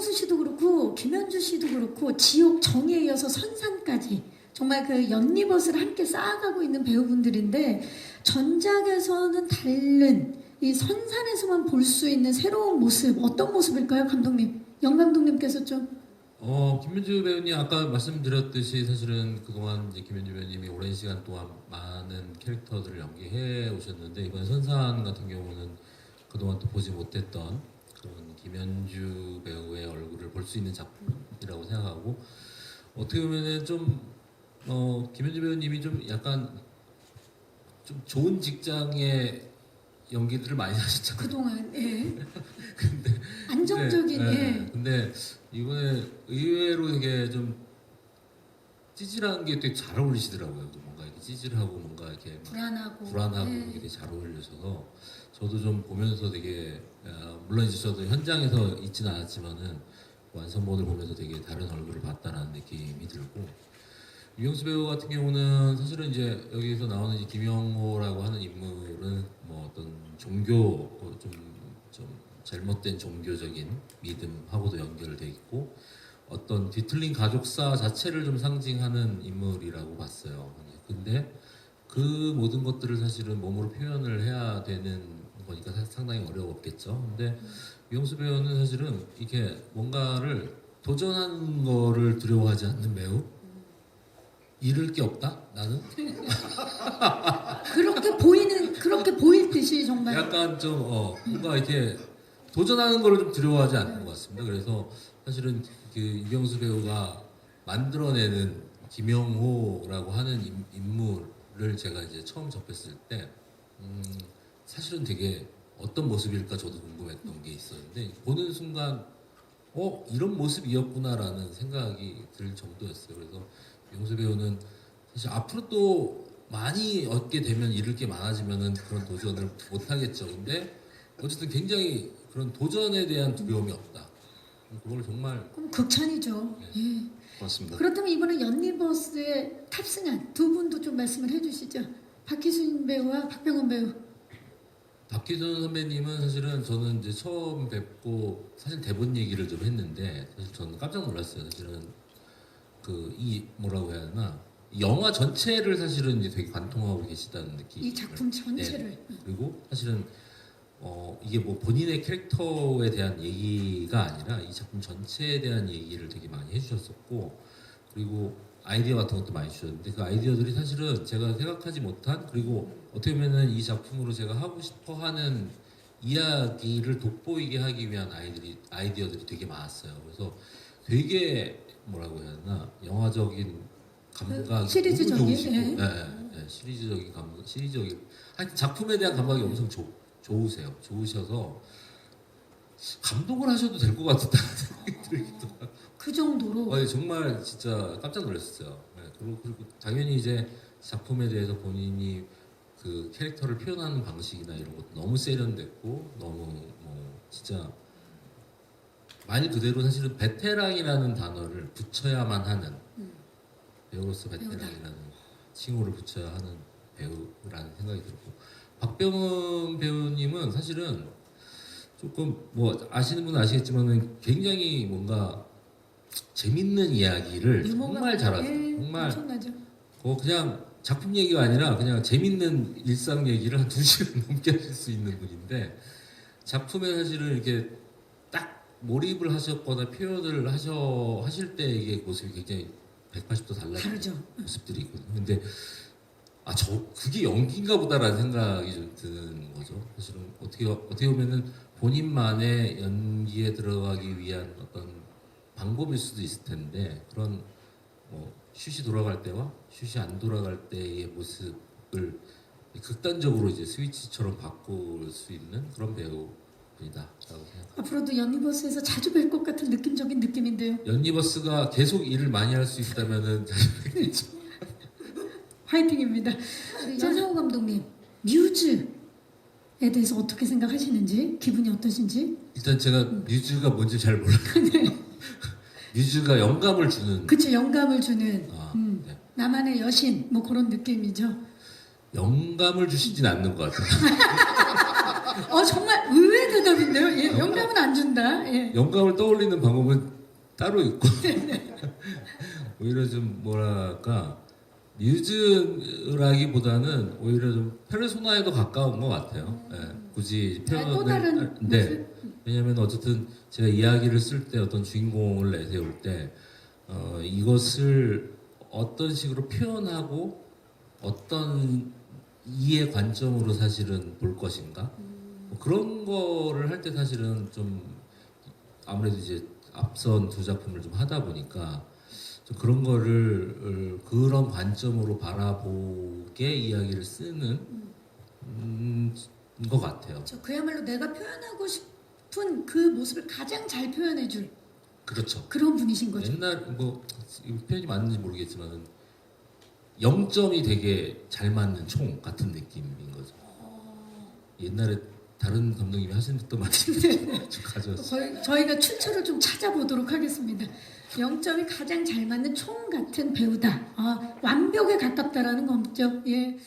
유병수 씨도 그렇고 김현주 씨도 그렇고 지옥 정에 이어서 선산까지 정말 그 연리벗을 함께 쌓아가고 있는 배우분들인데 전작에서는 다른 이 선산에서만 볼 수 있는 새로운 모습 어떤 모습일까요, 감독님? 영 감독님께서 좀 김현주 배우님 아까 말씀드렸듯이 사실은 그동안 이제 김현주 배우님이 오랜 시간 동안 많은 캐릭터들을 연기해 오셨는데 이번 선산 같은 경우는 그동안 또 보지 못했던 그런 김현주 배우의 얼굴을 볼 수 있는 작품이라고 생각하고 어떻게 보면은 좀 김현주 배우님이 좀 약간 좀 좋은 직장의 연기들을 많이 하셨잖아요. 그동안 예. 근데 안정적인 예. 근데 이번에 의외로 되게 좀 찌질한 게 되게 잘 어울리시더라고요. 뭔가 이렇게 찌질하고 뭔가 이렇게 불안하고 예. 이게 잘 어울리셔서 저도 좀 보면서 되게 물론 이제 저도 현장에서 있지는 않았지만은 완성본을 보면서 되게 다른 얼굴을 봤다라는 느낌이 들고 유영수 배우 같은 경우는 사실은 이제 여기서 나오는 이제 김영호라고 하는 인물은 뭐 어떤 종교 좀 잘못된 종교적인 믿음하고도 연결돼 있고 어떤 뒤틀린 가족사 자체를 좀 상징하는 인물이라고 봤어요. 근데 그 모든 것들을 사실은 몸으로 표현을 해야 되는 거니까 상당히 어려웠겠죠. 근데 유영수 배우는 사실은 이렇게 뭔가를 도전하는 거를 두려워하지 않는 배우. 잃을 게 없다? 나는? 그렇게 보일 듯이 정말 약간 좀 뭔가 이렇게 도전하는 거를 좀 두려워하지 않는 것 같습니다. 그래서 사실은 그 유병수 배우가 만들어내는 김영호라고 하는 인물을 제가 이제 처음 접했을 때 사실은 되게 어떤 모습일까 저도 궁금했던 게 있었는데 보는 순간 이런 모습이었구나라는 생각이 들 정도였어요. 그래서 유병수 배우는 사실 앞으로 또 많이 얻게 되면 잃을 게 많아지면은 그런 도전을 못 하겠죠. 근데 어쨌든 굉장히 그런 도전에 대한 두려움이 없다. 그걸 정말 그럼 극찬이죠. 네. 예. 고맙습니다. 그렇다면 이번에 연리버스에 탑승한 두 분도 좀 말씀을 해주시죠. 박희순 배우와 박병원 배우. 박희순 선배님은 사실은 저는 이제 처음 뵙고 사실 대본 얘기를 좀 했는데 사실 저는 깜짝 놀랐어요. 사실은 이 뭐라고 해야 되나 이 영화 전체를 사실은 이제 되게 관통하고 계시다는 느낌. 이 작품 전체를. 네. 그리고 사실은 이게 뭐 본인의 캐릭터에 대한 얘기가 아니라 이 작품 전체에 대한 얘기를 되게 많이 해주셨었고 그리고 아이디어 같은 것도 많이 주셨는데 그 아이디어들이 사실은 제가 생각하지 못한 그리고 어떻게 보면은 이 작품으로 제가 하고 싶어하는 이야기를 돋보이게 하기 위한 아이디어들이 되게 많았어요. 그래서 되게 뭐라고 해야 되나 영화적인 감각이 시리즈적인, 너무 좋으시고 예. 시리즈적인 감각 하여튼 작품에 대한 감각이 엄청 좋으셔서 감독을 하셔도 될 것 같다는 생각이 들기도 하고 그 정도로. 정말 진짜 깜짝 놀랐어요. 그리고 당연히 이제 작품에 대해서 본인이 그 캐릭터를 표현하는 방식이나 이런 것도 너무 세련됐고 너무 뭐 진짜 말 그대로 사실은 베테랑이라는 단어를 붙여야만 하는 배우로서 베테랑이라는 칭호를 붙여야 하는 배우라는 생각이 들고 박병원 배우님은 사실은 조금 뭐 아시는 분은 아시겠지만은 굉장히 뭔가 재밌는 이야기를 정말 잘하세요. 정말 엄청나죠. 그냥 작품 얘기가 아니라 그냥 재밌는 일상 얘기를 한 2시간 넘게 하실 수 있는 분인데 작품에 사실은 이렇게 딱 몰입을 하셨거나 표현을 하실 때 이게 모습이 굉장히 180도 달라지는 모습들이 있거든요. 근데 그게 연기인가 보다라는 생각이 좀 드는 거죠. 사실은 어떻게 보면은 본인만의 연기에 들어가기 위한 어떤 방법일 수도 있을 텐데 그런 뭐 슛이 돌아갈 때와 슛이 안 돌아갈 때의 모습을 극단적으로 이제 스위치처럼 바꿀 수 있는 그런 배우이다라고 생각합니다. 앞으로도 연리버스에서 자주 뵐 것 같은 느낌적인 느낌인데요. 연리버스가 계속 일을 많이 할 수 있다면은 자주 뵙겠죠. 화이팅입니다. 전상우 감독님, 뮤즈에 대해서 어떻게 생각하시는지, 기분이 어떠신지? 일단 제가 뮤즈가 뭔지 잘 몰라요. 뮤즈가 영감을 주는. 그쵸, 영감을 주는 네. 나만의 여신, 뭐 그런 느낌이죠. 영감을 주시진 않는 것 같아요. 정말 의외다. 대답인데요. 예, 영감은 안 준다. 예. 영감을 떠올리는 방법은 따로 있고 오히려 좀 뭐랄까 뮤즈라기보다는 오히려 좀 페르소나에도 가까운 것 같아요. 예, 굳이 또 표현을 다른 네. 모습? 왜냐하면 어쨌든 제가 이야기를 쓸 때 어떤 주인공을 내세울 때 이것을 어떤 식으로 표현하고 어떤 이해 관점으로 사실은 볼 것인가 뭐 그런 거를 할 때 사실은 좀 아무래도 이제 앞선 두 작품을 좀 하다 보니까 좀 그런 거를 그런 관점으로 바라보게 이야기를 쓰는 것 같아요. 그야말로 내가 표현하고 싶은 그 모습을 가장 잘 표현해줄 그렇죠. 그런 분이신 거죠. 옛날 뭐 이 표현이 맞는지 모르겠지만 0점이 되게 잘 맞는 총 같은 느낌인 거죠. 옛날에 다른 감독님이 하셨던 말씀 좀 가져왔어요. 저희가 출처를 좀 찾아보도록 하겠습니다. 0점이 가장 잘 맞는 총 같은 배우다. 완벽에 가깝다라는 거 없죠. 예.